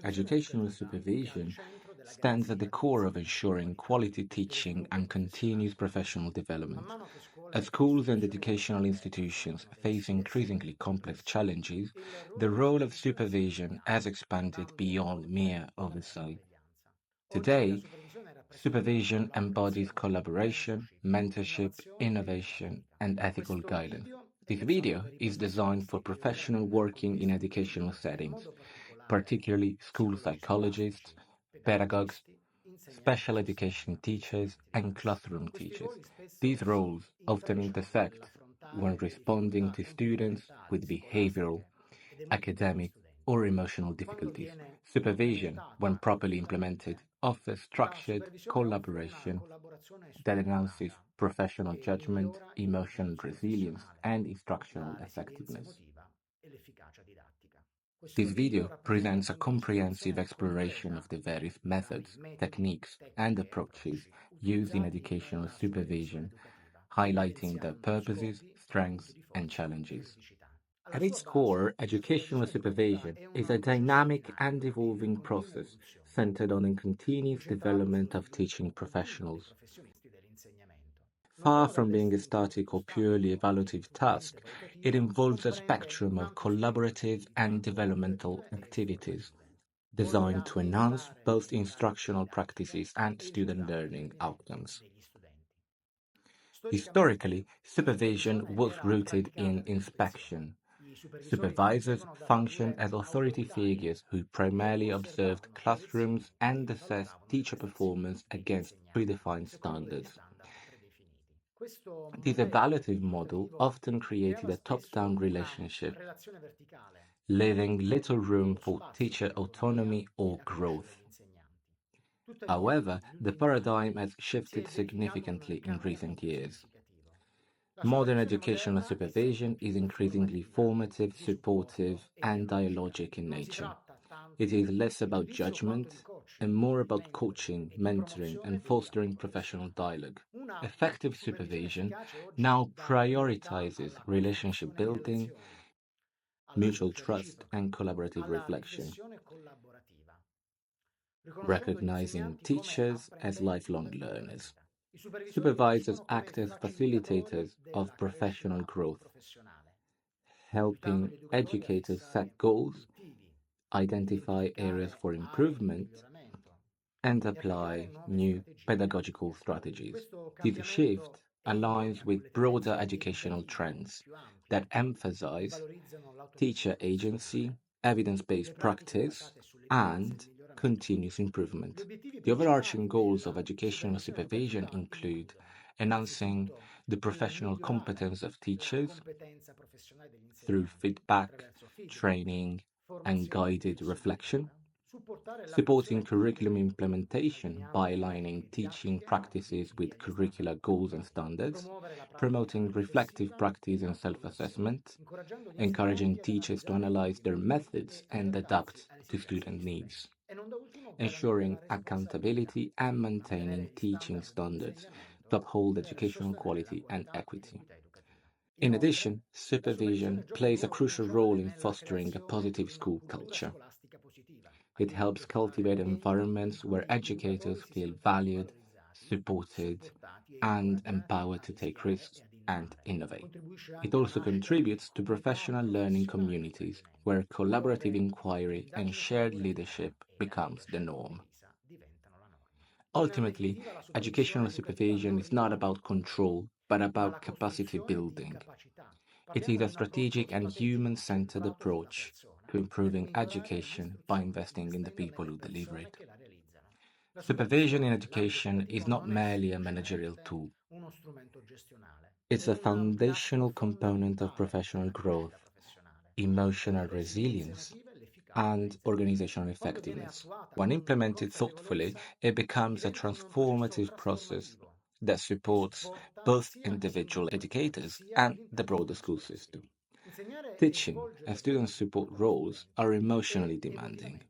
Educational supervision stands at the core of ensuring quality teaching and continuous professional development. As schools and educational institutions face increasingly complex challenges, the role of supervision has expanded beyond mere oversight. Today, supervision embodies collaboration, mentorship, innovation, and ethical guidance. This video is designed for professionals working in educational settings, particularly school psychologists, pedagogues, special education teachers, and classroom teachers. These roles often intersect when responding to students with behavioral, academic, or emotional difficulties. Supervision, when properly implemented, offers structured collaboration that enhances professional judgment, emotional resilience, and instructional effectiveness. This video presents a comprehensive exploration of the various methods, techniques, and approaches used in educational supervision, highlighting their purposes, strengths, and challenges. At its core, educational supervision is a dynamic and evolving process centered on the continuous development of teaching professionals. Far from being a static or purely evaluative task, it involves a spectrum of collaborative and developmental activities designed to enhance both instructional practices and student learning outcomes. Historically, supervision was rooted in inspection. Supervisors functioned as authority figures who primarily observed classrooms and assessed teacher performance against predefined standards. This evaluative model often created a top-down relationship, leaving little room for teacher autonomy or growth. However, the paradigm has shifted significantly in recent years. Modern educational supervision is increasingly formative, supportive, and dialogic in nature. It is less about judgment and more about coaching, mentoring, and fostering professional dialogue. Effective supervision now prioritizes relationship building, mutual trust, and collaborative reflection, recognizing teachers as lifelong learners. Supervisors act as facilitators of professional growth, helping educators set goals, identify areas for improvement, and apply new pedagogical strategies. This shift aligns with broader educational trends that emphasize teacher agency, evidence-based practice, and continuous improvement. The overarching goals of educational supervision include enhancing the professional competence of teachers through feedback, training, and guided reflection, supporting curriculum implementation by aligning teaching practices with curricular goals and standards, promoting reflective practice and self-assessment, encouraging teachers to analyze their methods and adapt to student needs, ensuring accountability and maintaining teaching standards to uphold educational quality and equity. In addition, supervision plays a crucial role in fostering a positive school culture. It helps cultivate environments where educators feel valued, supported, and empowered to take risks and innovate. It also contributes to professional learning communities where collaborative inquiry and shared leadership becomes the norm. Ultimately, educational supervision is not about control, but about capacity building. It is a strategic and human-centered approach to improving education by investing in the people who deliver it. Supervision in education is not merely a managerial tool. It's a foundational component of professional growth, emotional resilience, and organizational effectiveness. When implemented thoughtfully, it becomes a transformative process that supports both individual educators and the broader school system. Teaching and student support roles are emotionally demanding.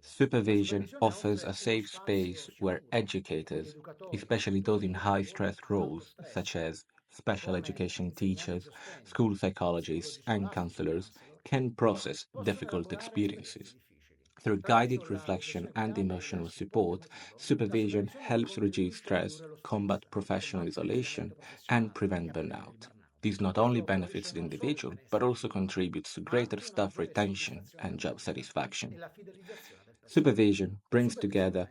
Supervision offers a safe space where educators, especially those in high-stress roles such as special education teachers, school psychologists, and counselors, can process difficult experiences. Through guided reflection and emotional support, supervision helps reduce stress, combat professional isolation, and prevent burnout. This not only benefits the individual, but also contributes to greater staff retention and job satisfaction. Supervision brings together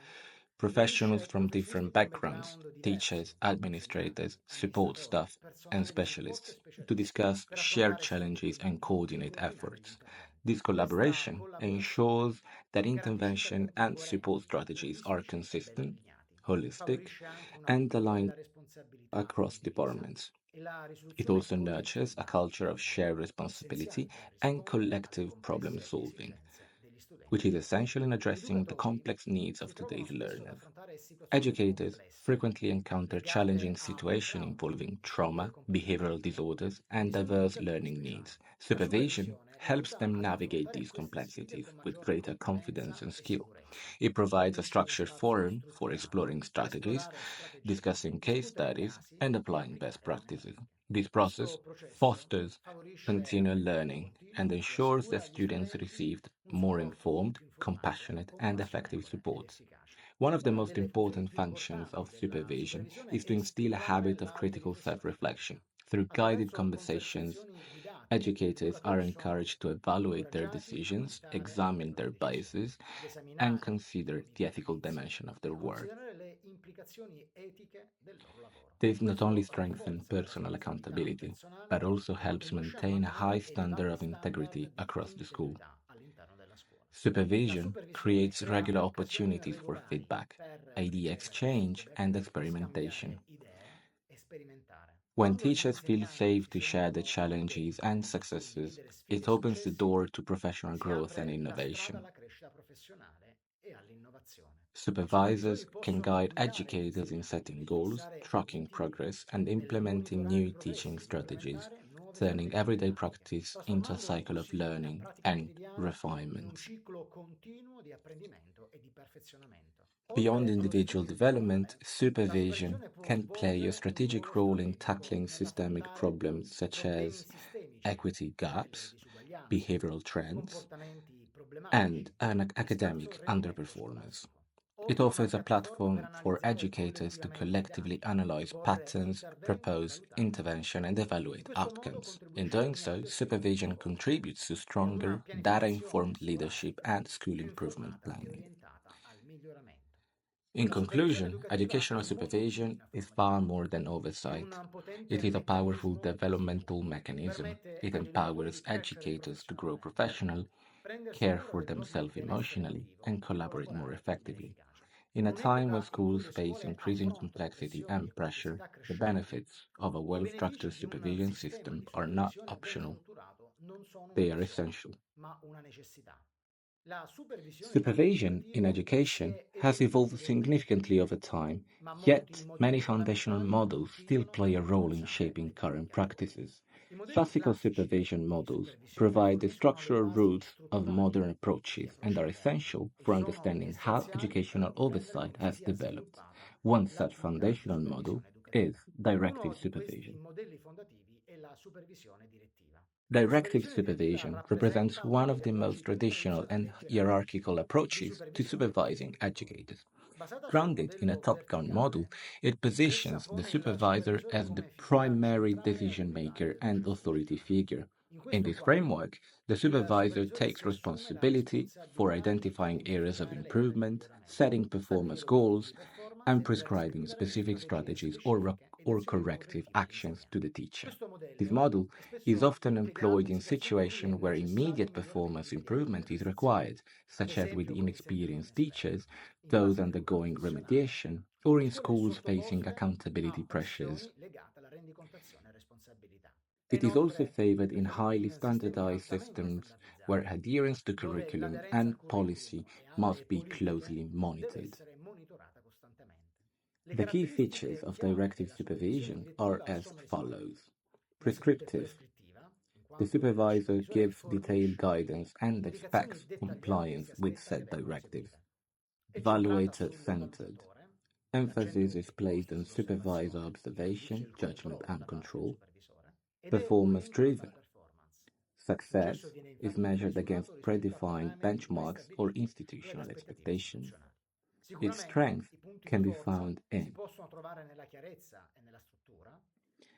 professionals from different backgrounds, teachers, administrators, support staff, and specialists, to discuss shared challenges and coordinate efforts. This collaboration ensures that intervention and support strategies are consistent, holistic, and aligned across departments. It also nurtures a culture of shared responsibility and collective problem solving, which is essential in addressing the complex needs of today's learners. Educators frequently encounter challenging situations involving trauma, behavioral disorders, and diverse learning needs. Supervision helps them navigate these complexities with greater confidence and skill. It provides a structured forum for exploring strategies, discussing case studies, and applying best practices. This process fosters continual learning and ensures that students receive more informed, compassionate, and effective support. One of the most important functions of supervision is to instill a habit of critical self reflection. Through guided conversations, educators are encouraged to evaluate their decisions, examine their biases, and consider the ethical dimension of their work. This not only strengthens personal accountability, but also helps maintain a high standard of integrity across the school. Supervision creates regular opportunities for feedback, idea exchange, and experimentation. When teachers feel safe to share their challenges and successes, it opens the door to professional growth and innovation. Supervisors can guide educators in setting goals, tracking progress, and implementing new teaching strategies, turning everyday practice into a cycle of learning and refinement. Beyond individual development, supervision can play a strategic role in tackling systemic problems such as equity gaps, behavioral trends, and academic underperformance. It offers a platform for educators to collectively analyze patterns, propose intervention, and evaluate outcomes. In doing so, supervision contributes to stronger, data informed leadership and school improvement planning. In conclusion, educational supervision is far more than oversight. It is a powerful developmental mechanism. It empowers educators to grow professionally, care for themselves emotionally, and collaborate more effectively. In a time when schools face increasing complexity and pressure, the benefits of a well structured supervision system are not optional, they are essential. Supervision in education has evolved significantly over time, yet many foundational models still play a role in shaping current practices. Classical supervision models provide the structural roots of modern approaches and are essential for understanding how educational oversight has developed. One such foundational model is directive supervision. Directive supervision represents one of the most traditional and hierarchical approaches to supervising educators. Grounded in a top down model, it positions the supervisor as the primary decision maker and authority figure. In this framework, the supervisor takes responsibility for identifying areas of improvement, setting performance goals, and prescribing specific strategies or corrective actions to the teacher. This model is often employed in situations where immediate performance improvement is required, such as with inexperienced teachers, those undergoing remediation, or in schools facing accountability pressures. It is also favored in highly standardized systems where adherence to curriculum and policy must be closely monitored. The key features of directive supervision are as follows. Prescriptive. The supervisor gives detailed guidance and expects compliance with said directives. Evaluator-centered. Emphasis is placed on supervisor observation, judgment, and control. Performance-driven. Success Successo viene is infatti measured misurato against rispetto a predefined parametri benchmarks or prestabiliti nelle institutional aspettative expectations. istituzionali. Its Sicuramente strength i punti di can be forza found si in possono trovare nella chiarezza e nella struttura.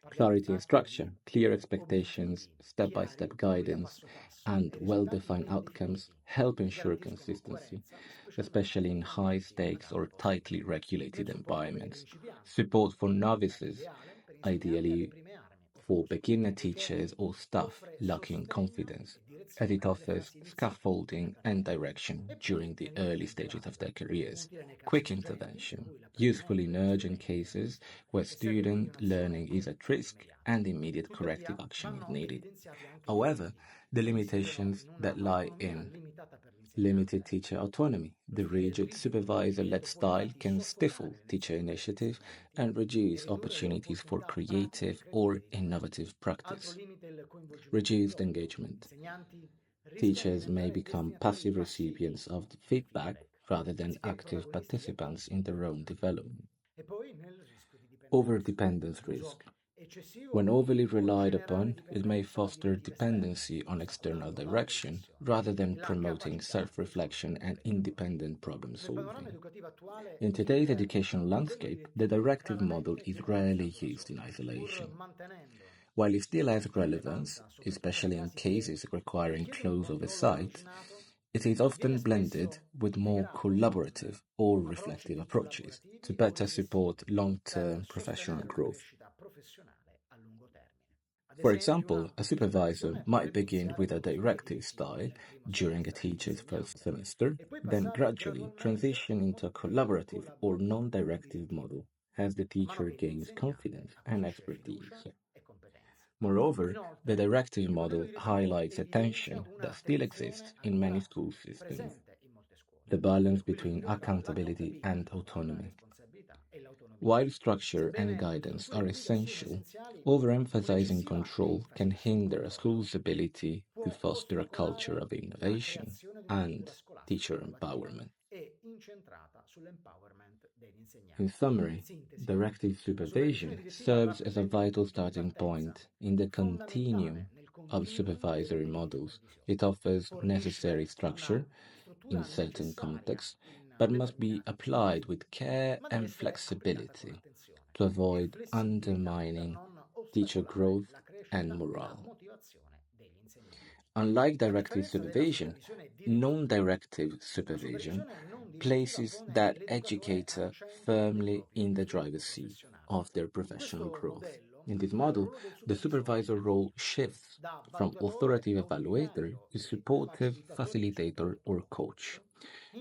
Parliamo clarity and infatti di structure, clear expectations, obiettivi step by chiari, step chiariti a guidance, passo passo and e well risultati defined ben outcomes definiti help che ensure garantiscono consistency, coerenza, specialmente especially in in high ambienti stakes ad or alto tightly scontro. regulated Nel supporto per i environments. principianti, Support for l'opportunità novices, ideale per insegnanti alle ideally prime armi o for poco beginner sophisticated, teachers or staff offre lacking sostegno confidence, e as it direzione nelle offers fasi iniziali della scaffolding and carriera. direction E poi during the early nell'intervento stages of rapido, their careers. utile nei casi Quick urgenti, per intervention, cui useful in l'apprendimento degli urgent studenti viene cases visto where e serve quindi student un'azione learning is at correttiva risk immediata. and immediate corrective Tuttavia, action is vanno needed. evidenziati anche dei However, limiti the che insistono limitations in una that lie autonomia in limitata per limited l'insegnante. teacher autonomy. Lo The stile rigid rigido supervisor led dell'ambiente può style infatti can stifle soffocare teacher l'iniziativa degli initiative insegnanti and e reduce ridurre le opportunities for opportunità pratiche creative che or meritano. innovative Altro practice. limite è il coinvolgimento Reduced episodico. Gli engagement. insegnanti rischiano di Teachers may diventare become destinatori passive passivi recipients of the del feedback feedback, rather than anziché active protagonisti del participants in confronto their own costruttivo. development. E poi nel rischio di dipendenza. Overdependence risk. L'uso eccessivo When overly può relied generare upon, it may dipendenza da foster direttive esterne, dependency on external ostacolando l'auto direction riflessione rather e than la promoting capacità self di risolvere reflection and problemi. independent problem Nel panorama solving. educativo attuale In today's il educational modello landscape, the direttivo directive model raramente is viene rarely utilizzato da used in solo, pur isolation. mantenendo While it still has relevance, rilevanza soprattutto nei especially in casi che cases requiring richiedono un close controllo oversight, ravvicinato, it is viene often blended spesso with more integrato con collaborative or approcci reflective più approaches to collaborativi o better support riflessivi long per term professional sostenere la growth. crescita professionale a lungo termine. Ad For esempio, example, una a supervisor intervenzione might potrebbe begin iniziare with a con lo studio directive direttivo style nel primo during a semestre teacher's first dell'insegnante semester, e poi then passare gradually gradualmente transition into a al collaborative or non collaborativo directive direttivo, model as the man mano teacher che gains l'insegnante confidence and acquisisce expertise. fiducia e competenze. Moreover, the Inoltre, directive il modello model direttivo highlights a evidenzia tension that una still exists tensione in many ancora school systems: presente in molte scuole: the balance between l'equilibrio tra accountability and l'accountability, la autonomy. responsabilità e l'autonomia. While structure and Sebbene le guidance are strutture guida siano essential, essenziali, overemphasizing un'eccessiva control can enfasi sul hinder a controllo school's ability to può foster a culture ostacolare of la innovation creazione di una cultura and scolastica teacher innovativa empowerment. e incentrata sull'empowerment degli In insegnanti. In summary, sintesi, directive la supervisione supervision direttiva serves as a rappresenta un vital punto di starting partenza point in the fondamentale continuum nel of continuum delle supervisory attività di models. supervisione. It offers necessary Fornisce una structure in struttura certain necessaria contexts, in but must be determinati applied ambiti, with care ma deve and essere applicata con flexibility attenzione to e avoid flessibilità per undermining non teacher ostacolare growth la and crescita e la morale. motivazione degli insegnanti. Unlike A directive differenza della supervision, supervisione direttiva, non-directive una supervision supervisione non direttiva places pone that l'educatore al educator centro dei firmly propri in the driver's sviluppo seat professionale. of their In professional questo growth. modello, In this il model, ruolo del the supervisore supervisor role cambia shifts da from valutatore authoritative evaluator ausiliario to e supportive facilitatore di facilitator or supporto, coach.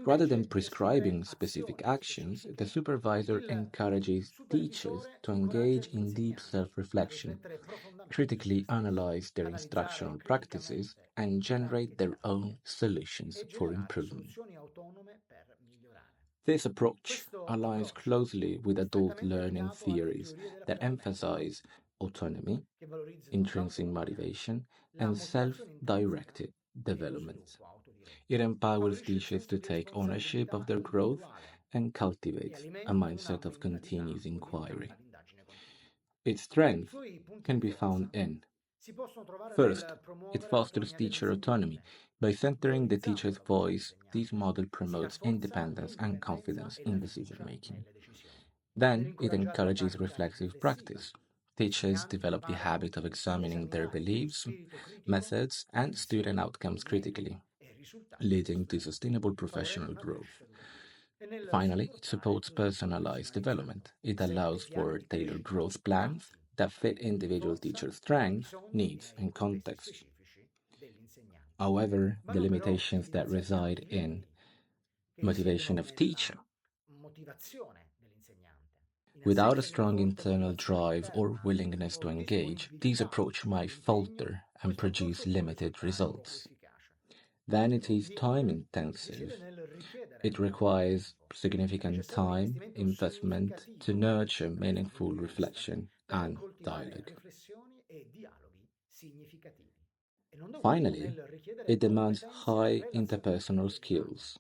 Rather than invece di assumere prescribing specific azioni actions, the specifiche, supervisor il encourages teachers supervisore to incoraggia engage gli in deep insegnanti self a reflection, riflettere profondamente su critically se stessi, analyze their analizzare instructional practices, criticamente e and integrare generate their own criticamente solutions e for generare improvement. soluzioni autonome per migliorare. This approach Questo aligns approccio closely with è adult strettamente learning legato alle theories teorie that dell'apprendimento, emphasize autonomy, che valorizzano intrinsic l'autonomia, motivation, la and self motivazione intrinseca directed e lo development. sviluppo autodiretto. It empowers Favorisce il teachers senso to di take ownership of responsabilità their growth individuale and e cultivates a alimenta una mindset of mentalità continuous orientata inquiry. all'indagine continua. Its I strength suoi punti can di be found forza in si possono trovare first, nel it promuovere fosters l'autonomia teacher autonomy. dell'insegnante, By centering the valorizzando il teacher's lavoro voice, this dell'insegnante. model Si promotes rafforza independence and l'indipendenza confidence e la in decision fiducia making. nelle decisioni. Then it Nell'incoraggiare una encourages pratica reflexive riflessiva, practice. gli Teachers insegnanti develop the imparano habit of ad examining their esaminare con beliefs, spirito critico methods, and student intenzioni, outcomes movimenti critically, e risultati degli leading to studenti, sustainable favorendo professional una growth. crescita educativa. E nel Finally, it supportare supports lo sviluppo personalized personalizzato, development. It segue allows piani for di tailored crescita growth plans atti that ai fit punti di individual forza teachers' e ai strengths, bisogni e needs, ai and contesti context. specifici degli insegnanti. However, the Vanno però limitations that evidenziati anche reside i in limiti che motivation risiedono of teacher. nella motivazione dell'insegnante. In Without a assenza di una strong forte internal motivazione drive or interna willingness to o engage, this disponibilità approach might all'impegno, falter and questo produce approccio può limited risultare poco results. efficace. Then it is Il time risiede intensive. nel richiedere It molto requires tempo. È significant necessario un time, investimento investment to significativo nurture per questa meaningful competenza, reflection per and coltivare dialogue. riflessioni e dialoghi significativi. E non da ultimo Finally, nel richiedere it demands competenze high relazionali interpersonal elevate. skills.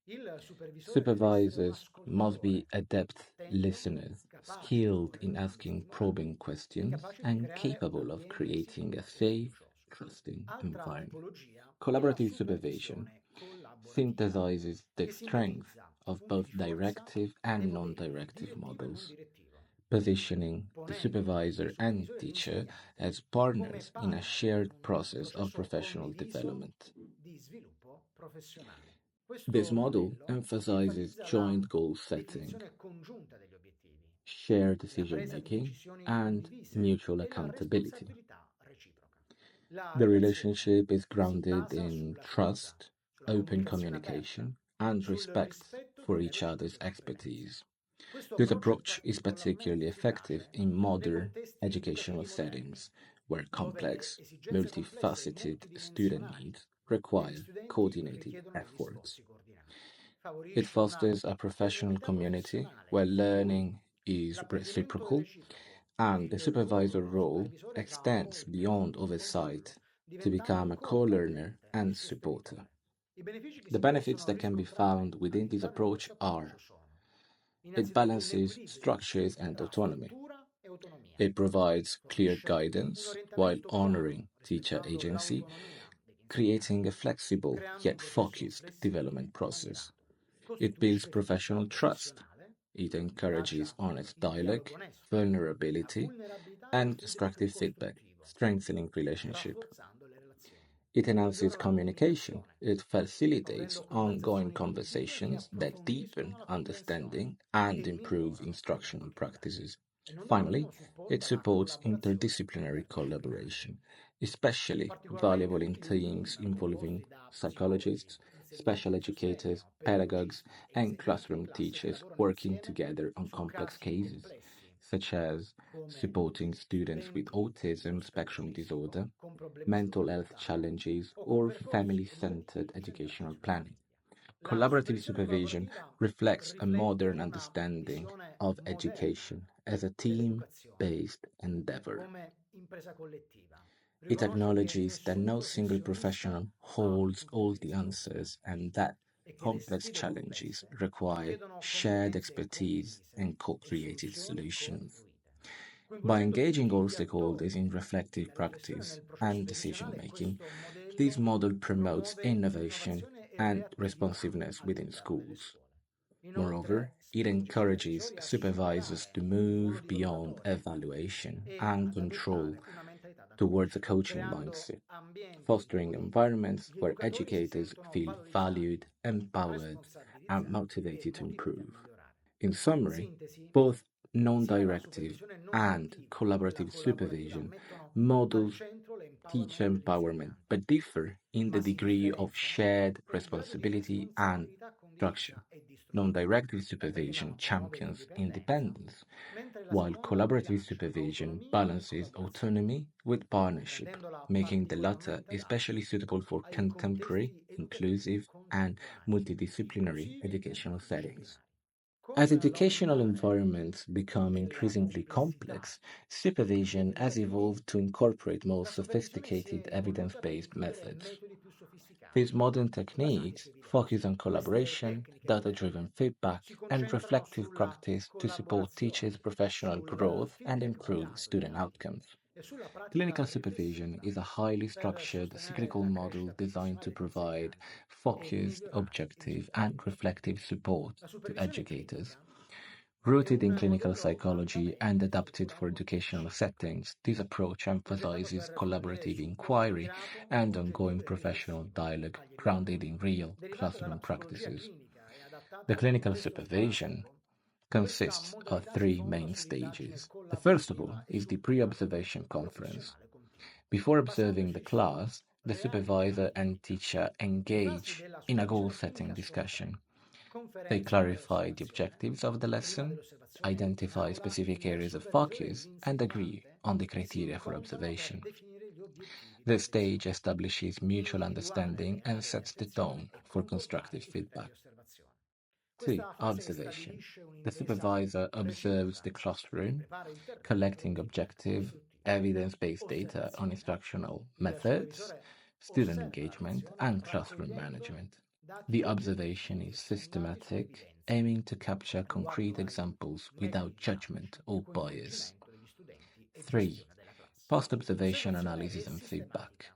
Il supervisore deve essere un Supervisors must be ascoltatore, adept attento, listeners, capace di skilled porre in domande asking stimolanti probing e questions, capace di and creare un capable of ambiente creating a sicuro e safe, fiducioso. trusting Altra environment. tipologia è la Collaborative supervision supervisione collaborativa, synthesizes the che strength sintetizza of both punti di forza directive e and poteri non-directive direttivo e non models, direttivo, positioning the ponendo il supervisor and supervisore e teacher l'insegnante as come partners in a partner shared in un process of processo professional condiviso development. di sviluppo professionale. This Questo model modello emphasizes enfatizza la joint goal setting, definizione congiunta degli obiettivi, shared la decision presa di making, decisioni and condivise mutual e la accountability. responsabilità reciproca. La The relazione relationship is si grounded basa in sulla fiducia, trust, sulla open comunicazione aperta, communication, and sul respect rispetto for delle each other's legittive competenze. expertise. Questo This approccio è approach is particularly particolarmente effective efficace in nei modern contesti educational educativi moderni, settings where dove le complex, esigenze complesse e multifaceted student multidimensionali needs degli require studenti coordinated richiedono degli efforts. sforzi coordinati. It Favorisce una fosters a professional perenità community professionale where in cui learning is l'apprendimento è reciprocal reciproco and the e il ruolo supervisor del role supervisore va a extends volte beyond in oversight controllo, to diventando become a co-learner contattamente il and supporter. sostenitore. I benefici che The si benefits possono that can be riscontrare found within this all'interno di approach questo approccio are: sono it innanzitutto un balances equilibrio structures and tra autonomy. struttura e autonomia, It provides clear fornisce un guidance while orientamento chiaro honoring teacher rispettando agency, l'autonomia degli creating a insegnanti, flexible creando un yet processo focused flessibile development e process. ponderato, It builds costituisce fiducia professional trust. professionale, It encourages minaccia honest il dialogue, dialogo onesto, la vulnerability, vulnerabilità e lo and feedback constructive feedback, costruttivo, strengthening relationship. rafforzando le relazioni. It enhances Migliora la communication. comunicazione, It facilitates favorendo ongoing conversazioni produttive che conversations that deepen approfondiscono la comprensione understanding and e improve migliorano le instructional capacità. practices. E non da Finally, ultimo it supporta la supports collaborazione interdisciplinary interdisciplinare. collaboration, especially Particolarmente valuable in utili i team teams involving composti da psicologi, psychologists, special insegnanti di educators, sostegno, pedagogues, pedagogisti e and insegnanti in classroom classe che teachers lavorano working insieme together on su complex casi cases, complessi such as come supporting students with studenti con autism spettro spectrum autistico, disorder, con problemi di salute mental health mentale challenges, o con or percorsi family educativi centered centrati educational sulla planning. famiglia. La Collaborative supervisione supervision collaborativa reflects a riflette modern una understanding visione of moderna education as a team dell'educazione based endeavor. come impresa collettiva. It Riconosce che acknowledges that nessun no single professionista professional ha holds tutte le all the risposte answers and that e che le complex sfide challenges complesse require richiedono shared competenze expertise condivise and co e created soluzioni solutions. costruite. By Coinvolgendo engaging tutti all gli stakeholders attori in reflective nella gestione practice del processo and decision decisionale, making, questo this modello model promotes promuove innovation innovazione e and reattività responsiveness within all'interno delle schools. scuole. Moreover, Inoltre, it spinge i encourages supervisori a supervisors superare to il ruolo move di beyond lavoratori evaluation e and ad control adottare una mentalità da towards coach, a coaching creando mindset, ambienti in fostering cui environments gli where educatori si educators sentono feel valorizzati, valued, empowered, and responsabilizzati e motivated to motivati a improve. migliorare. In In summary, sintesi, both sia la non-directive supervisione non and direttiva che la collaborative collaborativa supervision mettono al models centro teach l'empowerment degli empowerment, insegnanti, but differ in the ma si degree of differenziano shared per il grado di responsibility and responsabilità structure. condivisa e di struttura. Non-directive La supervision prima promuove champions l'indipendenza, independence, mentre la while seconda collaborative bilancia supervision autonomia e balances collaborazione, autonomy with partnership, rendendola making the latter particolarmente especially adatta suitable for ai contemporary, contesti educativi inclusive, and contemporanei, multidisciplinary inclusivi e educational settings. multidisciplinari. As Con educational l'aumentare environments become della increasingly complessità complex, degli supervision has educativi, evolved to incorporate more la supervisione si sophisticated è evidence evoluta per based includere methods. metodi più These sofisticati, modern basati techniques su focus evidenza. on Queste collaboration, tecniche data driven moderne feedback, si and concentrano reflective sulla practice to support teachers' collaborazione, professional sul growth and feedback improve mirato degli student alunni outcomes. e sulla pratica Clinical supervision riflessiva is a highly per structured sostenere cyclical la model crescita designed to professionale degli provide insegnanti e focused, migliorare i objective, risultati and degli studenti. reflective support La to supervisione educators. critica è Rooted in un clinical modello psychology and altamente adapted for strutturato e educational ciclico, settings, this approach progettato emphasizes per fornire collaborative supporto inquiry mirato, and ongoing oggettivo e professional riflessivo dialogue agli grounded educatori. in real Derivata dalla classroom psicologia practices. clinica e adattata The al clinical contesto supervision scolastico, questa consists of modalità si three fonda main sull'indagine stages. The first of all collaborativa e is the sul pre dialogo observation conference. professionale continuo, Before observing the basandosi su class, the reali supervisor casi di and vita. teacher Le fasi engage della in a goal supervisione setting clinica sono tre: discussion. They conferenza clarify the pre-osservazione, objectives of the prima lesson, dell'osservazione in identify aula specific il areas of supervisore e focus, and agree l'insegnante on the si criteria for incontrano per observation. definire gli obiettivi della This stage lezione, establishes mutual individuare understanding le and aree di sets the attenzione tone e for constructive concordare i criteri feedback. di osservazione. 2. Questa fase Observation. stabilisce The un'intesa supervisor observes reciproca the che classroom, prepara il terreno per un collecting feedback objective, costruttivo. evidence based data on Osservazione. instructional Il methods, supervisore student osserva la engagement, lezione and classroom raccogliendo management. dati The observation oggettivi is fondati su systematic, evidenza, aiming to capture concrete riguardano i examples without metodi judgment didattici, il or bias. coinvolgimento degli studenti e 3. gestione della classe. Post observation L'osservazione analysis è and feedback. sistematica,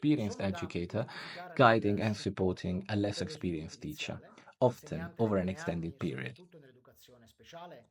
experienced Sonda educator quantificare le guiding and diverse supporting a del less periodo experienced teacher, supplenziale, often insegnante over ai an 3 extended anni, period. soprattutto nell'educazione speciale,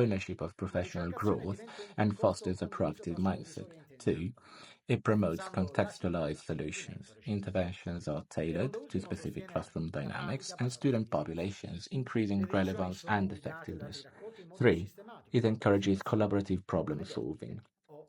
ownership of La professional ricercazione growth diventa un and percorso fosters a condiviso proactive tra mindset. supervisore e intendenti, 2. It promotes enfatizzando contextualized l'ascolto e solutions. l'apprendimento reciproco. Interventions are Secondo tailored to ultimo, specific sostiene classroom la dynamics pratica and padrona di student diritto. populations, increasing Le decisioni relevance sono and guidate da dei effectiveness. racconti in modo 3. sistematico, It con encourages presentazioni collaborative problem aneddotiche solving. o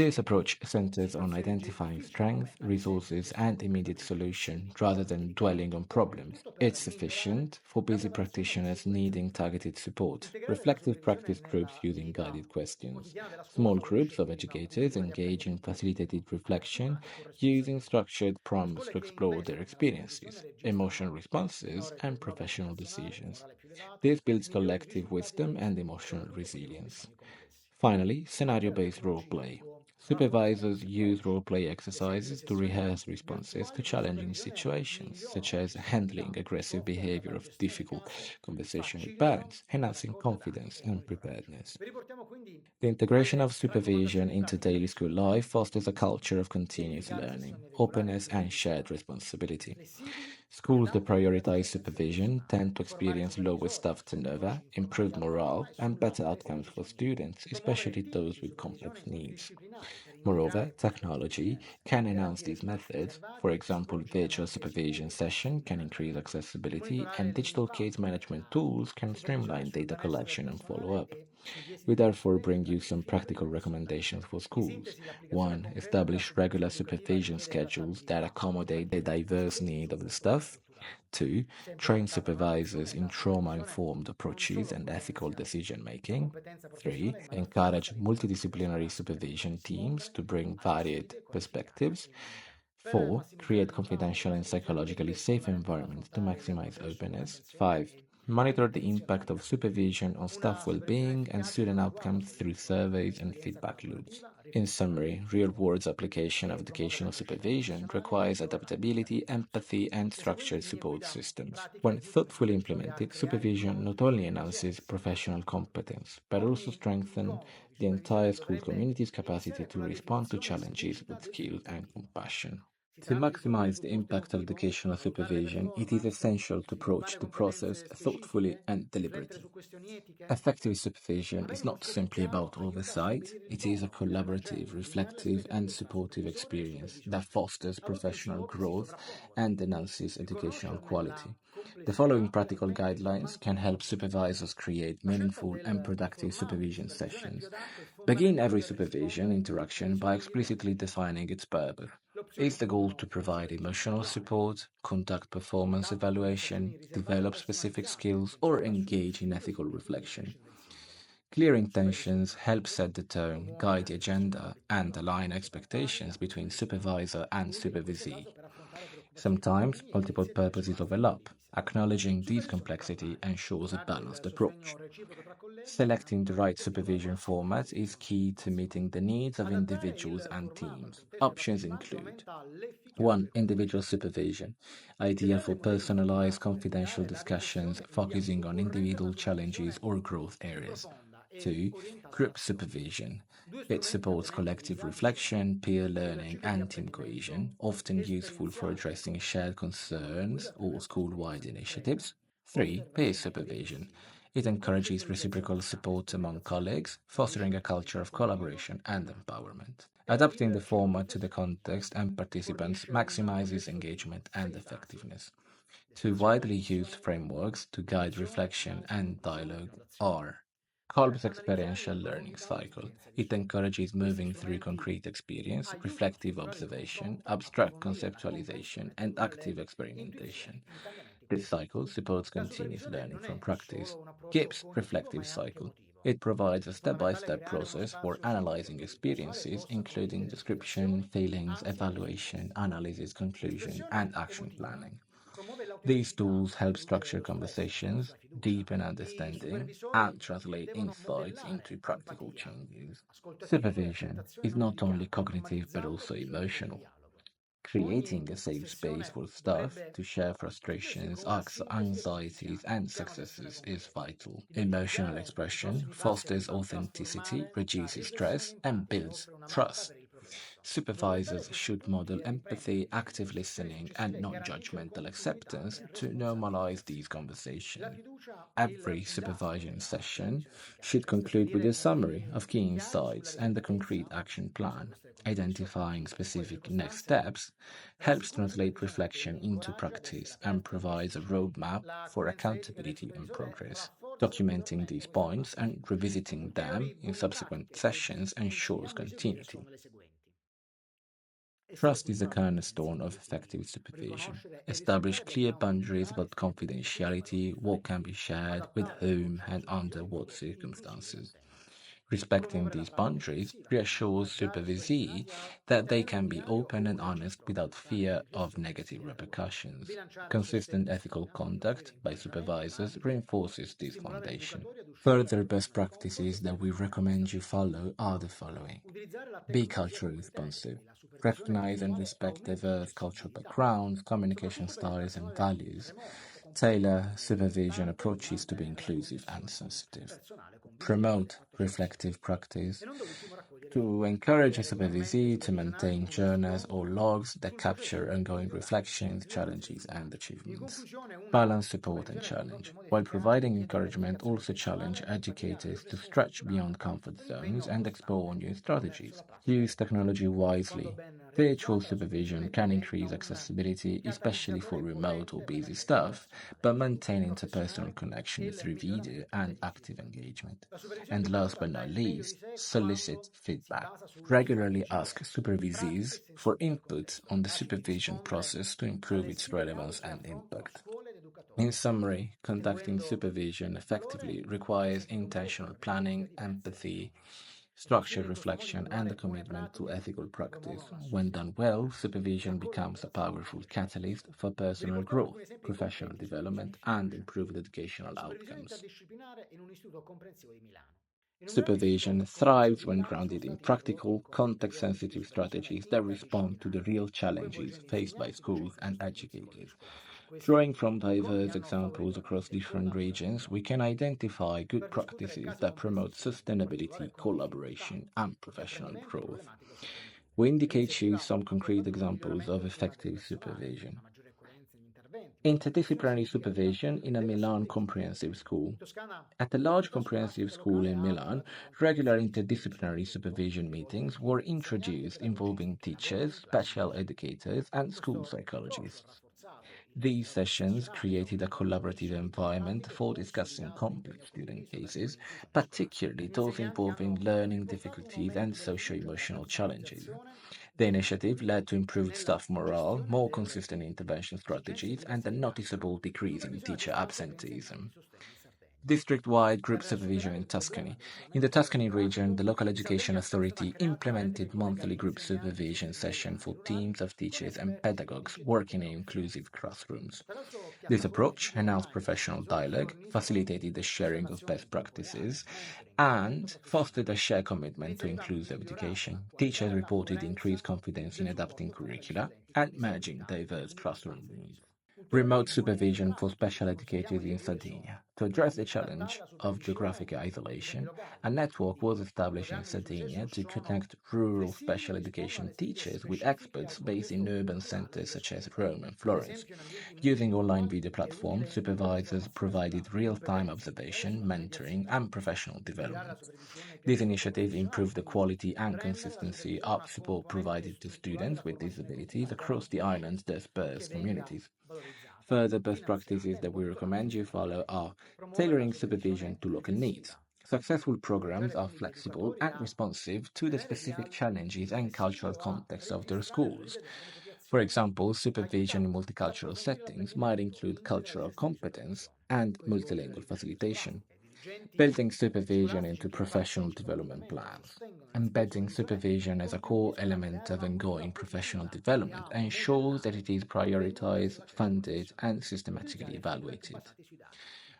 This approach centers on identifying strengths, resources, and immediate solution rather than dwelling on problems. It's sufficient for busy practitioners needing targeted support, reflective practice groups using guided questions, small groups of educators engage in facilitated reflection using structured prompts to explore their experiences, emotional responses, and professional decisions. This builds collective wisdom and emotional resilience. Finally, scenario-based role play. Supervisors use role-play exercises to rehearse responses to challenging situations, such as handling aggressive behavior of difficult conversation with parents, enhancing confidence and preparedness. The integration of supervision into daily school life fosters a culture of continuous learning, openness, and shared responsibility. Schools that prioritize supervision tend to experience lower staff turnover, improved morale, and better outcomes for students, especially those with complex needs. Moreover, technology can enhance these methods. For example, virtual supervision session can increase accessibility, and digital case management tools can streamline data collection and follow-up. We therefore bring you some practical recommendations for schools. 1. Establish regular supervision schedules that accommodate the diverse needs of the staff. 2. Train supervisors in trauma-informed approaches and ethical decision-making. 3. Encourage multidisciplinary supervision teams to bring varied perspectives. 4. Create confidential and psychologically safe environments to maximize openness. 5. Monitor the impact of supervision on staff well-being and student outcomes through surveys and feedback loops. In summary, real-world application of educational supervision requires adaptability, empathy, and structured support systems. When thoughtfully implemented, supervision not only enhances professional competence, but also strengthens the entire school community's capacity to respond to challenges with skill and compassion. To maximize the impact of educational supervision, it is essential to approach the process thoughtfully and deliberately. Effective supervision is not simply about oversight, it is a collaborative, reflective, and supportive experience that fosters professional growth and enhances educational quality. The following practical guidelines can help supervisors create meaningful and productive supervision sessions. Begin every supervision interaction by explicitly defining its purpose. Is the goal to provide emotional support, conduct performance evaluation, develop specific skills, or engage in ethical reflection? Clear intentions help set the tone, guide the agenda, and align expectations between supervisor and supervisee. Sometimes multiple purposes overlap. Acknowledging this complexity ensures a balanced approach. Selecting the right supervision format is key to meeting the needs of individuals and teams. Options include 1. Individual supervision, ideal for personalized, confidential discussions focusing on individual challenges or growth areas. 2. Group supervision. It supports collective reflection, peer learning, and team cohesion, often useful for addressing shared concerns or school-wide initiatives. 3. Peer supervision. It encourages reciprocal support among colleagues, fostering a culture of collaboration and empowerment. Adapting the format to the context and participants maximizes engagement and effectiveness. Two widely used frameworks to guide reflection and dialogue are Kolb's experiential learning cycle. It encourages moving through concrete experience, reflective observation, abstract conceptualization, and active experimentation. This cycle supports continuous learning from practice. Gibbs' reflective cycle. It provides a step-by-step process for analyzing experiences, including description, feelings, evaluation, analysis, conclusion, and action planning. These tools help structure conversations, deepen understanding, and translate insights into practical changes. Supervision is not only cognitive but also emotional. Creating a safe space for staff to share frustrations, anxieties, and successes is vital. Emotional expression fosters authenticity, reduces stress, and builds trust. Supervisors should model empathy, active listening, and non judgmental acceptance to normalize these conversations. Every supervision session should conclude with a summary of key insights and a concrete action plan. Identifying specific next steps helps translate reflection into practice and provides a roadmap for accountability and progress. Documenting these points and revisiting them in subsequent sessions ensures continuity. Trust is a cornerstone of effective supervision. Establish clear boundaries about confidentiality, what can be shared, with whom, and under what circumstances. Respecting these boundaries reassures supervisee that they can be open and honest without fear of negative repercussions. Consistent ethical conduct by supervisors reinforces this foundation. Further best practices that we recommend you follow are the following. Be culturally responsive. Recognize and respect diverse cultural backgrounds, communication styles, and values. Tailor supervision approaches to be inclusive and sensitive. Promote reflective practice. To encourage a supervisee to maintain journals or logs that capture ongoing reflections, challenges, and achievements. Balance support and challenge. While providing encouragement, also challenge educators to stretch beyond comfort zones and explore new strategies. Use technology wisely. Virtual supervision can increase accessibility, especially for remote or busy staff, but maintain interpersonal connection through video and active engagement. And last but not least, solicit feedback. Regularly ask supervisees for input on the supervision process to improve its relevance and impact. In summary, conducting supervision effectively requires intentional planning, empathy, structured reflection, and a commitment to ethical practice. When done well, supervision becomes a powerful catalyst for personal growth, professional development, and improved educational Supervisione outcomes. interdisciplinare in un istituto comprensivo di Milano. In un grande istituto Supervision comprensivo di thrives when Milano sono grounded in stati practical, introdotti degli obiettivi context-sensitive di supervisione strategies that respond to the interdisciplinare, real challenges coinvolgendo faced by insegnanti, schools docenti, and sostenenti psicologi educators. scolastici. Questi Drawing from incontri diverse hanno favorito examples la across connessione different regions, we can collaborativa identify good per discutere practices casi that promote complessissimi, in particolare sustainability, con difficoltà collaboration, and di professional apprendimento e growth. problematiche sostenibili. We indicate you L'iniziativa some ha concrete portato ad un examples of miglioramento del clima effective professionale, una supervision. maggiore coerenza negli interventi, una valutazione Interdisciplinary significativa supervision in a delle Milan azioni degli studenti. comprehensive school. In Toscana, At a large piuttosto che comprehensive un'ottica school locale in ampia Milan, di regular competenze di supervisione interdisciplinary di gruppo, supervision meetings rivolti were agli insegnanti, introduced pedagogisti involving che lavorano teachers, in classi special diverse. educators, and school Questo approccio ha psychologists. rafforzato il These dialogo sessions professionale, ha created a aumentato la collaborative crescita di environment dinamiche for discussing consolidate complex l'impegno student condiviso verso cases, risultati scolari. particularly Gli those insegnanti involving hanno learning riportato un difficulties aumento and del fiducia nella socio-emotional challenges. personalizzazione The degli initiative studi led to e improved nella staff morale, gestione more delle consistent intervention esigenze strategies, and diverse a dei casi. noticeable decrease in Supervisione teacher adeguata per insegnanti di absenteeism. sostegno in Sardegna. District-wide group Per supervision superare in il problema Tuscany. In the dell'isolamento Tuscany region, scolastico, the local in education Sardegna è stata authority creata una rete implemented che collega monthly gli group insegnanti di supervision sostegno sessions for behaviorale teams of con teachers and esperti degli pedagogues istituti working in pedagogicamente inclusive specializzati. classrooms. Attraverso This piattaforme approach video enhanced online, i professional supervisori dialogue, forniscono facilitated the sharing of informazioni best in tempo reale, practices, mentoring e supporto and fostered a professionale. shared commitment to L'iniziativa ha inclusive migliorato la education. qualità Teachers e la reported increased coerenza confidence in del adapting supporto fra gli curricula studenti con and managing disabilità diverse nello classroom spazio needs. fisico. Remote Ulteriori buone supervision for pratiche special che consideriamo educators in io sono Sardinia. To address the adattare challenge la of geographic supervisione ai bisogni isolation, locali, a network quindi was i established in programmi di Sardinia successo to sono connect rural flessibili e special rispondono alle education sfide teachers with specifiche e al experts based in contesto urban culturale centers delle such as scuole. Rome and Ad Florence. esempio, in ambienti Using online multilingue video è platforms, utile migliore supervisors programmazione provided scolastica, real-time competenze di observation, dialogo e mentoring, and mediazione, professional migliorare la development. supervisione per This il gruppo initiative professionale, improved the quindi quality and rendere la consistency supervisione of una support componente provided to strutturale students della with formazione continua disabilities per across the tutti island's e che dispersed venga communities. valorizzata, Further best practices finanziata e that we recommend you controllata. follow are Promuovere la tailoring supervision supervisione to local needs. inclusiva, Successful programs incoraggiare are quindi gli flexible educatori and a responsive to the tenere specific dialoghi challenges and riflessivi cultural o a context of their registrare le schools. idee della For mediazione, example, supervision in aiuta ad multicultural approfondire settings might l'apprendimento e include integrare cultural gesti di competence supervisione, and coinvolgere multilingual dirigenti facilitation. scolastiche, dirigenti Building supervision scolastici into che professional partecipano development attivamente e plans. sostengono la Embedding supervisione supervision as a core contribuiscono a element creare of una cultura ongoing professional positiva. development Abbiamo ensures that modellato it is l'impegno dei prioritized, supervisori funded, professionali. and systematically Utilizzare feedback evaluated. basati sui dati,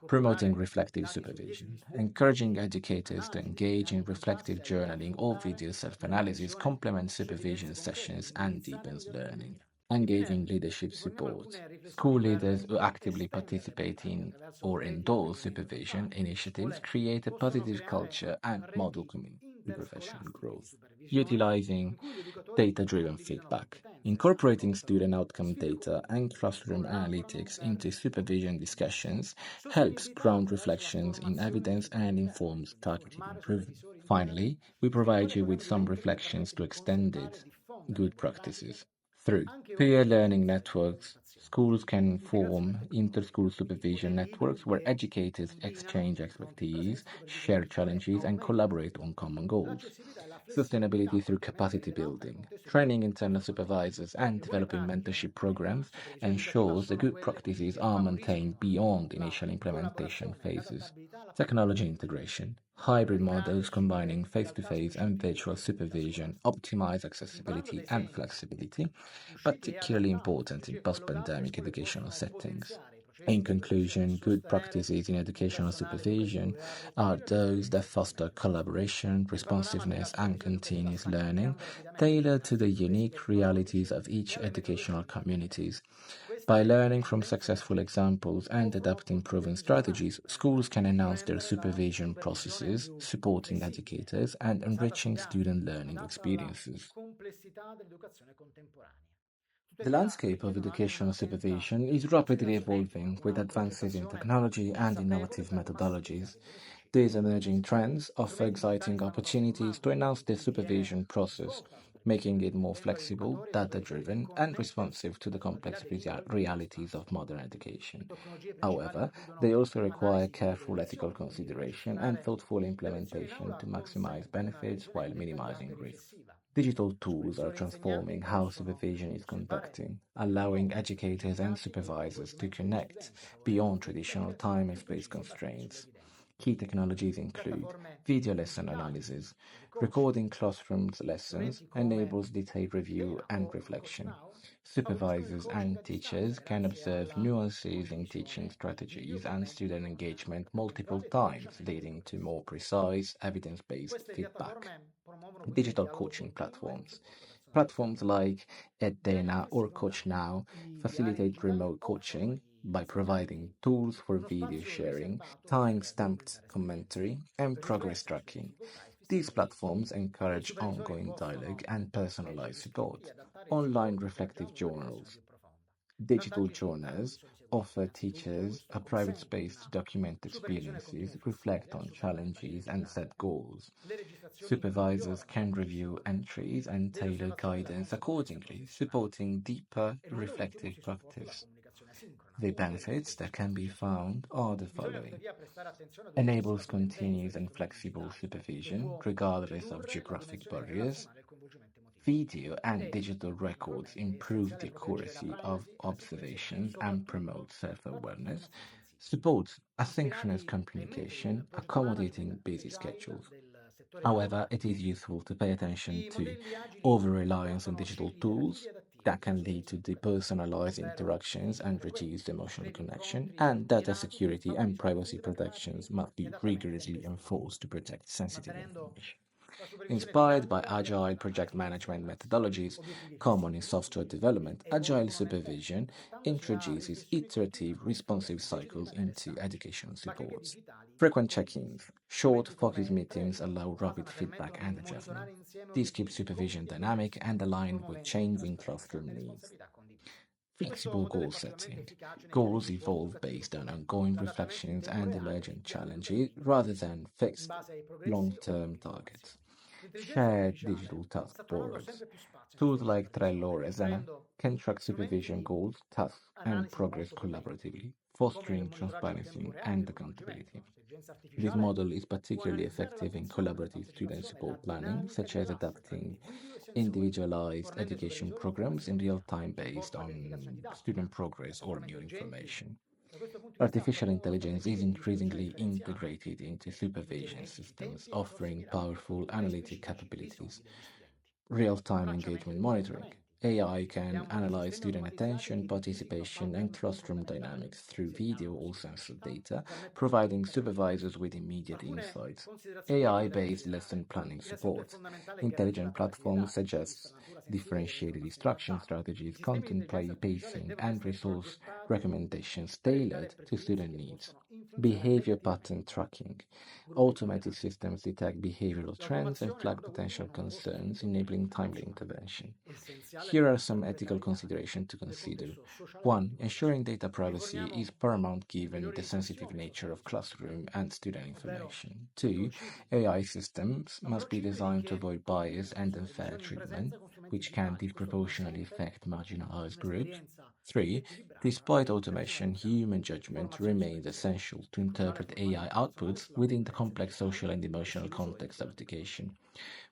Promoting incorporare reflective dati su richieste di supervision. studenti, Encouraging educators to analisi degli engage in insegnanti in reflective classe aiuta a journaling or affrontare video la self-analysis riflessione complements su evidenze supervision concrete e sessions and indirizzare deepens miglioramenti. learning. Infine, Engaging leadership proponiamo support. alcune School riflessioni leaders per who actively estendere le participate pratiche in attraverso or brevi endorse approfondimenti supervision grupali. Le initiatives scuole create a possono positive creare culture and model reti community professional interscolastiche di growth. supervisione Utilizing in cui gli educatori data-driven condividono feedback. competenze, Incorporating affrontano student outcome sfide data comuni and classroom collaborano analytics per into supervision miglioramenti. discussions helps Sostenibilità ground attraverso la reflections in formazione evidence and sostenibile, informs quindi targeted formare improvement. supervisori di bene, Finally, we provide effettuare you with programmi di some mentoring che reflections permette to di extended conservare e diffondere le good buone pratiche practices through anche peer oltre le learning frontiere delle networks, valutazioni. Schools can form inter-school supervision networks where educators exchange expertise, share challenges, and collaborate on common goals. Sustainability through capacity building, training internal supervisors, and developing mentorship programs ensures the good practices are maintained beyond initial implementation phases. Technology integration, hybrid models combining face-to-face and virtual supervision optimize accessibility and flexibility, particularly important in post-pandemic educational settings. In conclusion, good practices in educational supervision are those that foster collaboration, responsiveness, and continuous learning, tailored to the unique realities of each educational communities. By learning from successful examples and adapting proven strategies, schools can enhance their supervision processes, supporting educators and enriching student learning experiences. The landscape of educational supervision is rapidly evolving with advances in technology and innovative methodologies. These emerging trends offer exciting opportunities to enhance the supervision process, making it more flexible, data-driven, and responsive to the complex realities of modern education. However, they also require careful ethical consideration and thoughtful implementation to maximize benefits while minimizing risks. Digital tools are transforming how supervision is conducted, allowing educators and supervisors to connect beyond traditional time and space constraints. Key technologies include video lesson analysis. Recording classrooms lessons enables detailed review and reflection. Supervisors and teachers can observe nuances in teaching strategies and student engagement multiple times, leading to more precise, evidence-based feedback. Digital coaching platforms. Platforms like EdDena or CoachNow facilitate remote coaching by providing tools for video sharing, time-stamped commentary, and progress tracking. These platforms encourage ongoing dialogue and personalized support. Online reflective journals. Digital journals offer teachers a private space to document experiences, reflect on challenges, and set goals. Supervisors can review entries and tailor guidance accordingly, supporting deeper reflective practice. The benefits that can be found are the following: enables continuous and flexible supervision regardless of geographic barriers. Video and digital records improve the accuracy of observations and promote self-awareness. Supports asynchronous communication, accommodating busy schedules. However, it is useful to pay attention to over-reliance on digital tools that can lead to depersonalized interactions and reduced emotional connection, and data security and privacy protections must be rigorously enforced to protect sensitive information. Inspired by agile project management methodologies common in software development, agile supervision introduces iterative, responsive cycles into education supports. Frequent check-ins, short, focused meetings allow rapid feedback and adjustment. This keeps supervision dynamic and aligned with changing classroom needs. Flexible goal setting. Goals evolve based on ongoing reflections and emergent challenges rather than fixed long-term targets. Shared digital task boards. Tools like Trello or Asana can track supervision goals, tasks, and progress collaboratively, fostering transparency and accountability. This model is particularly effective in collaborative student support planning, such as adapting individualized education programs in real time based on student progress or new information. Artificial intelligence is increasingly integrated into supervision systems, offering powerful analytic capabilities. Real-time engagement monitoring. AI can analyze student attention, participation, and classroom dynamics through video or sensor data, providing supervisors with immediate insights. AI-based lesson planning support. Intelligent platforms suggest differentiated instruction strategies, content pacing, and resource recommendations tailored to student needs. Behavior pattern tracking. Automated systems detect behavioral trends and flag potential concerns, enabling timely intervention. Here are some ethical considerations to consider. 1. Ensuring data privacy is paramount given the sensitive nature of classroom and student information. 2. AI systems must be designed to avoid bias and unfair treatment, which can disproportionately affect marginalized groups. 3. Despite automation, human judgment remains essential to interpret AI outputs within the complex social and emotional context of education.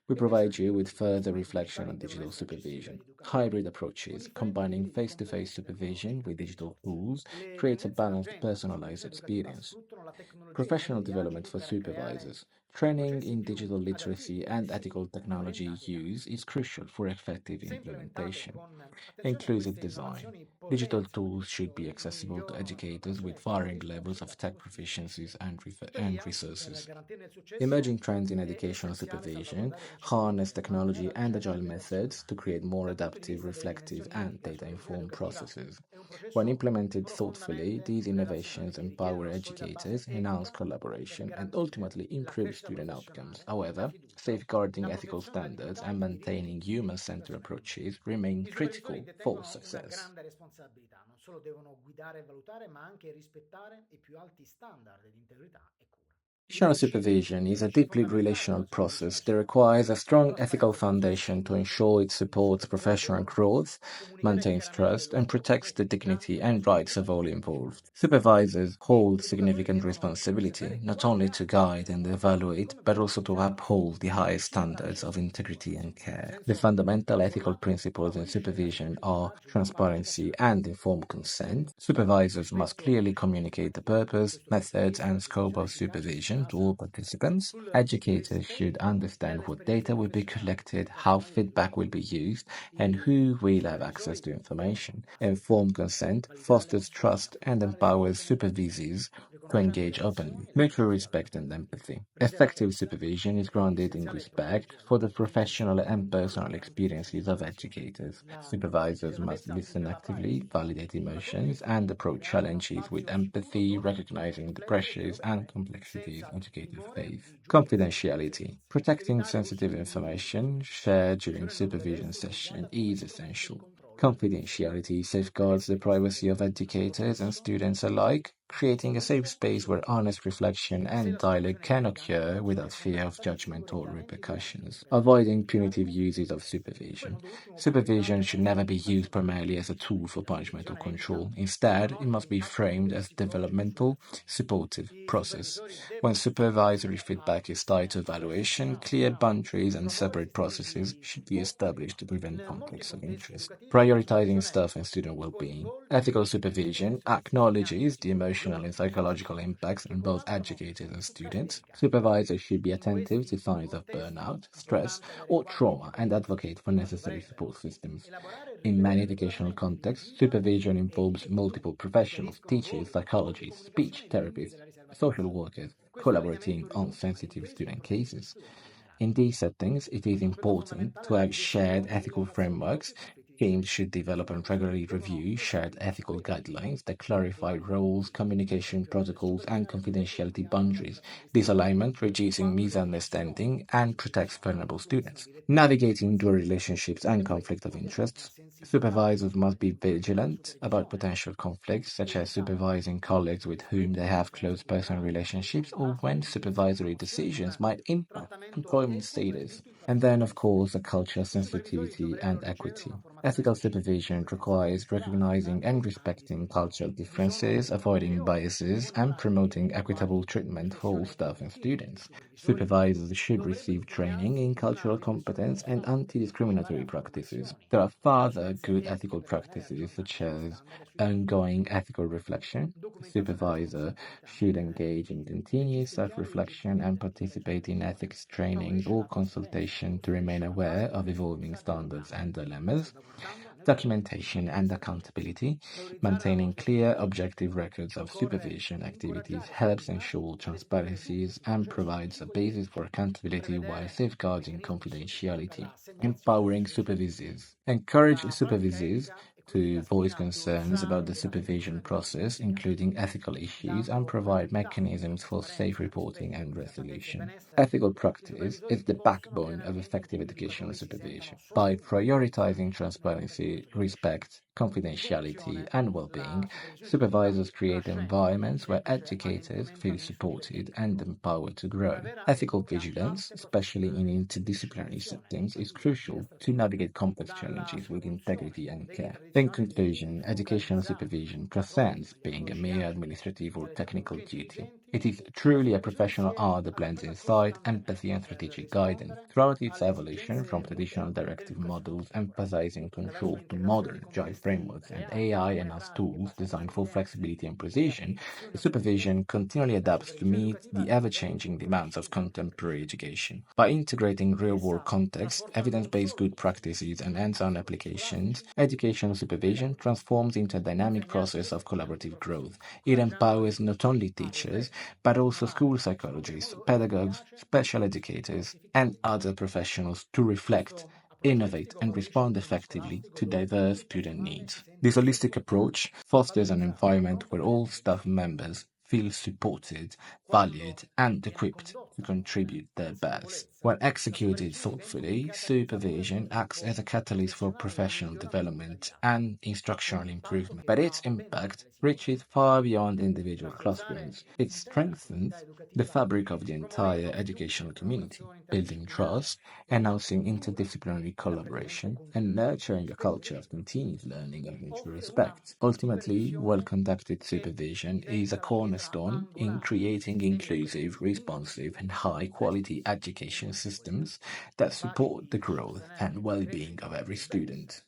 We provide you with further reflection on digital supervision. Hybrid approaches, combining face to face supervision with digital tools, creates a balanced, personalized experience. Professional development for supervisors. Training in digital literacy and ethical technology use is crucial for effective implementation. Inclusive design. Digital tools should be accessible to educators with varying levels of tech proficiencies and resources. Emerging trends in educational supervision harness technology and agile methods to create more adaptive, reflective, and data informed processes. When implemented thoughtfully, these innovations empower educators, enhance collaboration, and ultimately improve student outcomes. However, safeguarding ethical standards and maintaining human centered approaches remain I supervisori critical che for tengono una success. grande responsabilità, non solo devono guidare e valutare, ma anche rispettare i più alti standard di integrità e cura. Professional supervision is a deeply relational process that requires a strong ethical foundation to ensure it supports professional growth, maintains trust, and protects the dignity and rights of all involved. Supervisors hold significant responsibility not only to guide and evaluate, but also to uphold the highest standards of integrity and care. The fundamental ethical principles in supervision are transparency and informed consent. Supervisors must clearly communicate the purpose, methods, and scope of supervision to all participants. Educators should understand what data will be collected, how feedback will be used, and who will have access to information. Informed consent fosters trust and empowers supervisors to engage openly, mutual respect and empathy. Effective supervision is grounded in respect for the professional and personal experiences of educators. Supervisors must listen actively, validate emotions, and approach challenges with empathy, recognizing the pressures and complexities educators face. Confidentiality. Protecting sensitive information shared during supervision session is essential. Confidentiality safeguards the privacy of educators and students alike, creating a safe space where honest reflection and dialogue can occur without fear of judgment or repercussions. Avoiding punitive uses of supervision. Supervision should never be used primarily as a tool for punishment or control. Instead, it must be framed as a developmental, supportive process. When supervisory feedback is tied to evaluation, clear boundaries and separate processes should be established to prevent conflicts of interest. Prioritizing staff and student well-being. Ethical supervision acknowledges the emotional and psychological impacts on both educators and students. Supervisors should be attentive to signs of burnout, stress, or trauma and advocate for necessary support systems. In many educational contexts, supervision involves multiple professionals, teachers, psychologists, speech therapists, social workers, collaborating on sensitive student cases. In these settings, it is important to have shared ethical frameworks. Teams should develop and regularly review shared ethical guidelines that clarify roles, communication protocols, and confidentiality boundaries. This alignment reducing misunderstanding and protects vulnerable students. Navigating dual relationships and conflict of interests. Supervisors must be vigilant about potential conflicts, such as supervising colleagues with whom they have close personal relationships or when supervisory decisions might impact employment status. And then, of course, the culture, sensitivity, and equity. Ethical supervision requires recognizing and respecting cultural differences, avoiding biases, and promoting equitable treatment for all staff and students. Supervisors should receive training in cultural competence and anti-discriminatory practices. There are further good ethical practices such as ongoing ethical reflection. The supervisor should engage in continuous self-reflection and participate in ethics trainings or consultation to remain aware of evolving standards and dilemmas. Documentation and accountability. Maintaining clear, objective records of supervision activities helps ensure transparencies and provides a basis for accountability while safeguarding confidentiality. Empowering supervisors. Encourage supervisors to voice concerns about the supervision process, including ethical issues, and provide mechanisms for safe reporting and resolution. Ethical practice is the backbone of effective educational supervision. By prioritizing transparency, respect, confidentiality, and well-being, supervisors create environments where educators feel supported and empowered to grow. Ethical vigilance, especially in interdisciplinary settings, is crucial to navigate complex challenges with integrity and care. In istruzione conclusion, educational organizzati supervision proprio transcends being a mere elogiati administrative or per dei technical compiti duty. urgenti It is alla truly a formazione professional insieme art that blends a quello insight, standard empathy, and per strategic guidance. rispondere Throughout its alle evolution from esigenze traditional directive dell'educazione models contemporanea, emphasizing attraverso control to l'integrazione di modern, agile contesti frameworks and reali di AI and buone as pratiche tools basate designed su for evidenze flexibility and e precision, applicazione the pratica, supervision continually la adapts to supervisione meet educativa the diventa ever-changing un demands of principio contemporary prescritto. education. By integrating real-world Essa context, rafforza non evidence-based solo i good docenti, practices, and ma hands-on anche quelli applications, scolastici educational e supervision pedagogici. transforms into a Gli dynamic process insegnanti of e i collaborative growth. professori, It incoraggiandoli empowers not only a teachers, riflettere, but a also school innovare su un psychologists, metodo pedagogues, efficace special e educators, and costi-effettivo. other professionals to reflect, Questo approccio innovate, olistico and favorisce un respond clima effectively scolastico to dove diverse ogni student personale si needs. This sente holistic supportato, approach fosters an valorizzato e environment pronto where per all l'apprendimento. staff members feel supported, valued, Quando and viene equipped to condotta con contribute their best. consapevolezza, When la executed supervisione diventa thoughtfully, un'unica catalizzatore supervision dello acts as a sviluppo catalyst for professionale e del professional miglioramento della development didattica, and un instructional impatto improvement. che But va its ben oltre impact le singole reaches classi. far beyond individual Rafforzare classrooms. It l'intera comunità strengthens the educativa, fabric of the entire promuovendo fiducia e educational community, collaborazione building interdisciplinare, trust, educando enhancing cultura interdisciplinary e apprendimento collaboration, and continuo. nurturing a culture of Supervision continuous learning and mutual offre una respect. Ultimately, well supervisione conducted che supervision is a diventa la pietra cornerstone in angolare dei creating sistemi inclusive, educativi responsive, and innovativi high da quality istruzione education inclusiva, systems that capaci support the di growth sostenere and la well being of crescita every e il benessere student.